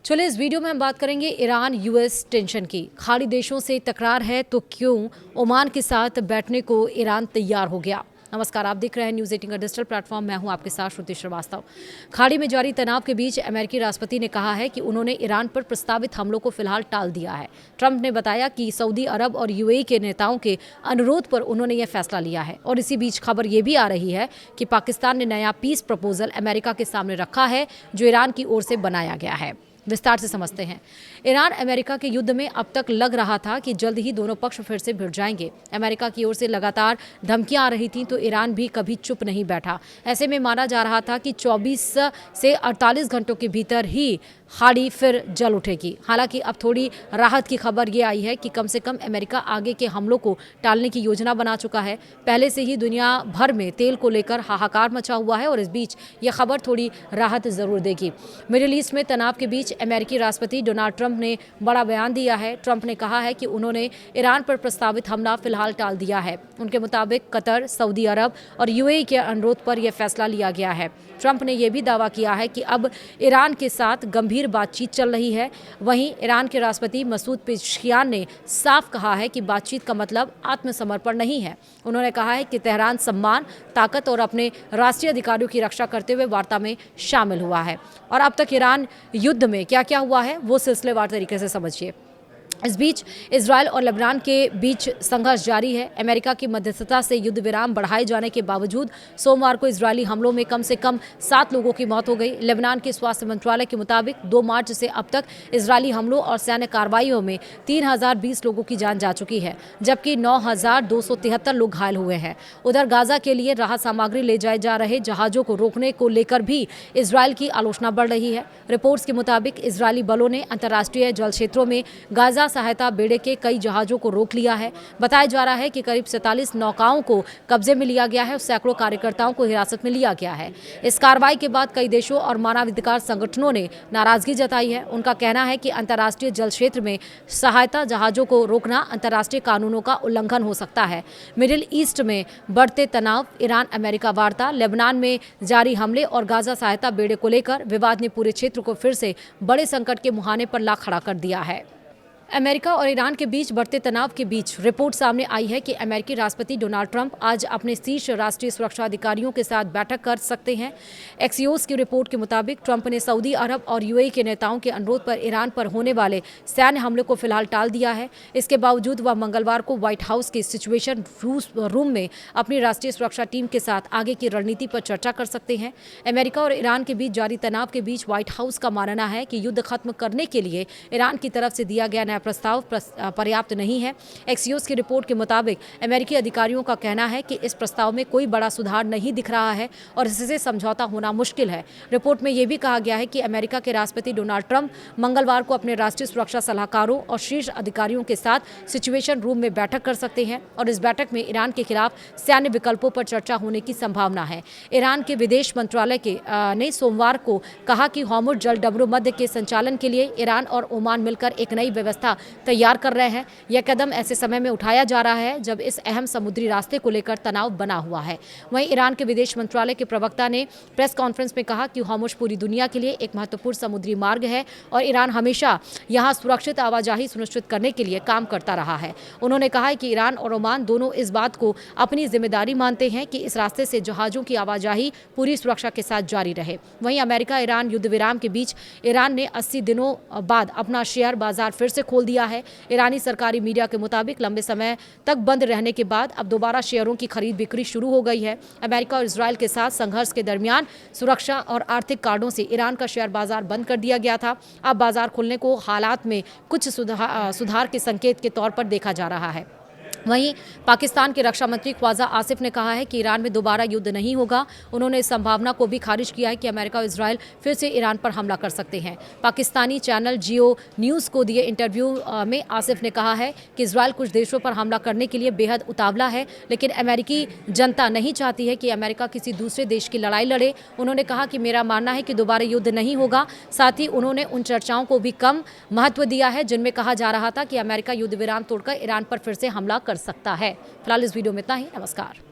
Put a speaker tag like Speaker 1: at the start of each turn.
Speaker 1: चलिए इस वीडियो में हम बात करेंगे ईरान यूएस टेंशन की। खाड़ी देशों से तकरार है तो क्यों ओमान के साथ बैठने को ईरान तैयार हो गया। नमस्कार, आप देख रहे हैं न्यूज़ 18 का डिजिटल प्लेटफॉर्म। मैं हूं आपके साथ श्रुति श्रीवास्तव। खाड़ी में जारी तनाव के बीच अमेरिकी राष्ट्रपति ने कहा है कि उन्होंने ईरान पर प्रस्तावित हमलों को फिलहाल टाल दिया है। ट्रंप ने बताया कि सऊदी अरब और यूएई के नेताओं के अनुरोध पर उन्होंने यह फैसला लिया है। और इसी बीच खबर यह भी आ रही है कि पाकिस्तान ने नया पीस प्रपोजल अमेरिका के सामने रखा है जो ईरान की ओर से बनाया गया है। विस्तार से समझते हैं। ईरान अमेरिका के युद्ध में अब तक लग रहा था कि जल्द ही दोनों पक्ष फिर से भिड़ जाएंगे। अमेरिका की ओर से लगातार धमकियां आ रही थीं तो ईरान भी कभी चुप नहीं बैठा। ऐसे में माना जा रहा था कि 24 से 48 घंटों के भीतर ही खाड़ी फिर जल उठेगी। हालांकि अब थोड़ी राहत की खबर ये आई है कि कम से कम अमेरिका आगे के हमलों को टालने की योजना बना चुका है। पहले से ही दुनिया भर में तेल को लेकर हाहाकार मचा हुआ है और इस बीच यह खबर थोड़ी राहत जरूर देगी। मिडिल ईस्ट में तनाव के बीच अमेरिकी राष्ट्रपति डोनाल्ड ट्रंप ने बड़ा बयान दिया है। ट्रंप ने कहा है कि उन्होंने ईरान पर प्रस्तावित हमला फिलहाल टाल दिया है। उनके मुताबिक कतर, सऊदी अरब और यूएई के अनुरोध पर यह फैसला लिया गया है। ट्रंप ने यह भी दावा किया है कि अब ईरान के साथ गंभीर बातचीत चल रही है। वहीं ईरान के राष्ट्रपति मसूद पेज़ेश्कियान ने साफ कहा है कि बातचीत का मतलब आत्मसमर्पण नहीं है। उन्होंने कहा है कि तेहरान सम्मान, ताकत और अपने राष्ट्रीय अधिकारों की रक्षा करते हुए वार्ता में शामिल हुआ है। और अब तक ईरान युद्ध में क्या क्या हुआ है वो सिलसिलेवार तरीके से समझिए। इस बीच इजरायल और लेबनान के बीच संघर्ष जारी है। अमेरिका की मध्यस्थता से युद्ध विराम बढ़ाए जाने के बावजूद सोमवार को इजरायली हमलों में कम से कम 7 लोगों की मौत हो गई। लेबनान के स्वास्थ्य मंत्रालय के मुताबिक 2 मार्च से अब तक इजरायली हमलों और सैन्य कार्रवाइयों में 3020 लोगों की जान जा चुकी है, जबकि 9273 लोग घायल हुए हैं। उधर गाजा के लिए राहत सामग्री ले जाए जा रहे जहाजों को रोकने को लेकर भी इजरायल की आलोचना बढ़ रही है। रिपोर्ट्स के मुताबिक इजरायली बलों ने अंतर्राष्ट्रीय जल क्षेत्रों में गाजा सहायता बेड़े के कई जहाजों को रोक लिया है। बताया जा रहा है कि करीब 47 नौकाओं को कब्जे में लिया गया है और सैकड़ों कार्यकर्ताओं को हिरासत में लिया गया है। इस कार्रवाई के बाद कई देशों और मानवाधिकार संगठनों ने नाराजगी जताई है। उनका कहना है कि अंतर्राष्ट्रीय जल क्षेत्र में सहायता जहाजों को रोकना अंतर्राष्ट्रीय कानूनों का उल्लंघन हो सकता है। मिडिल ईस्ट में बढ़ते तनाव, ईरान अमेरिका वार्ता, लेबनान में जारी हमले और गाजा सहायता बेड़े को लेकर विवाद ने पूरे क्षेत्र को फिर से बड़े संकट के मुहाने पर ला खड़ा कर दिया है। अमेरिका और ईरान के बीच बढ़ते तनाव के बीच रिपोर्ट सामने आई है कि अमेरिकी राष्ट्रपति डोनाल्ड ट्रंप आज अपने शीर्ष राष्ट्रीय सुरक्षा अधिकारियों के साथ बैठक कर सकते हैं। एक्सियोस की रिपोर्ट के मुताबिक ट्रंप ने सऊदी अरब और यूएई के नेताओं के अनुरोध पर ईरान पर होने वाले सैन्य हमले को फिलहाल टाल दिया है। इसके बावजूद वह मंगलवार को व्हाइट हाउस के सिचुएशन रूम में अपनी राष्ट्रीय सुरक्षा टीम के साथ आगे की रणनीति पर चर्चा कर सकते हैं। अमेरिका और ईरान के बीच जारी तनाव के बीच व्हाइट हाउस का मानना है कि युद्ध खत्म करने के लिए ईरान की तरफ से दिया गया प्रस्ताव पर्याप्त नहीं है। एक्सियोस की रिपोर्ट के मुताबिक अमेरिकी अधिकारियों का कहना है कि इस प्रस्ताव में कोई बड़ा सुधार नहीं दिख रहा है और इससे समझौता होना मुश्किल है। रिपोर्ट में यह भी कहा गया है कि अमेरिका के राष्ट्रपति डोनाल्ड ट्रंप मंगलवार को अपने राष्ट्रीय सुरक्षा सलाहकारों और शीर्ष अधिकारियों के साथ सिचुएशन रूम में बैठक कर सकते हैं और इस बैठक में ईरान के खिलाफ सैन्य विकल्पों पर चर्चा होने की संभावना है। ईरान के विदेश मंत्रालय ने सोमवार को कहा कि हॉर्मुज़ जल डबरू मध्य के संचालन के लिए ईरान और ओमान मिलकर एक नई व्यवस्था तैयार कर रहे हैं। यह कदम ऐसे समय में उठाया जा रहा है जब इस अहम समुद्री रास्ते को लेकर तनाव बना हुआ है। वहीं ईरान के विदेश मंत्रालय के प्रवक्ता ने प्रेस कॉन्फ्रेंस में कहा कि हॉर्मुज़ पूरी दुनिया के लिए एक महत्वपूर्ण समुद्री मार्ग है और ईरान हमेशा यहां सुरक्षित आवाजाही सुनिश्चित करने के लिए काम करता रहा है। उन्होंने कहा कि ईरान और ओमान दोनों इस बात को अपनी जिम्मेदारी मानते हैं कि इस रास्ते से जहाजों की आवाजाही पूरी सुरक्षा के साथ जारी रहे। वहीं अमेरिका ईरान युद्ध विराम के बीच ईरान ने 80 दिनों बाद अपना शेयर बाजार फिर से खोल दिया है। ईरानी सरकारी मीडिया के मुताबिक लंबे समय तक बंद रहने के बाद अब दोबारा शेयरों की खरीद बिक्री शुरू हो गई है। अमेरिका और इजरायल के साथ संघर्ष के दरमियान सुरक्षा और आर्थिक कारणों से ईरान का शेयर बाजार बंद कर दिया गया था। अब बाजार खुलने को हालात में कुछ सुधार के संकेत के तौर पर देखा जा रहा है। वहीं पाकिस्तान के रक्षा मंत्री ख्वाजा आसिफ ने कहा है कि ईरान में दोबारा युद्ध नहीं होगा। उन्होंने इस संभावना को भी खारिज किया है कि अमेरिका और इजरायल फिर से ईरान पर हमला कर सकते हैं। पाकिस्तानी चैनल जियो न्यूज़ को दिए इंटरव्यू में आसिफ ने कहा है कि इजरायल कुछ देशों पर हमला करने के लिए बेहद उतावला है, लेकिन अमेरिकी जनता नहीं चाहती है कि अमेरिका किसी दूसरे देश की लड़ाई लड़े। उन्होंने कहा कि मेरा मानना है कि दोबारा युद्ध नहीं होगा। साथ ही उन्होंने उन चर्चाओं को भी कम महत्व दिया है जिनमें कहा जा रहा था कि अमेरिका युद्ध विराम तोड़कर ईरान पर फिर से हमला कर सकता है। फिलहाल इस वीडियो में इतना ही। नमस्कार।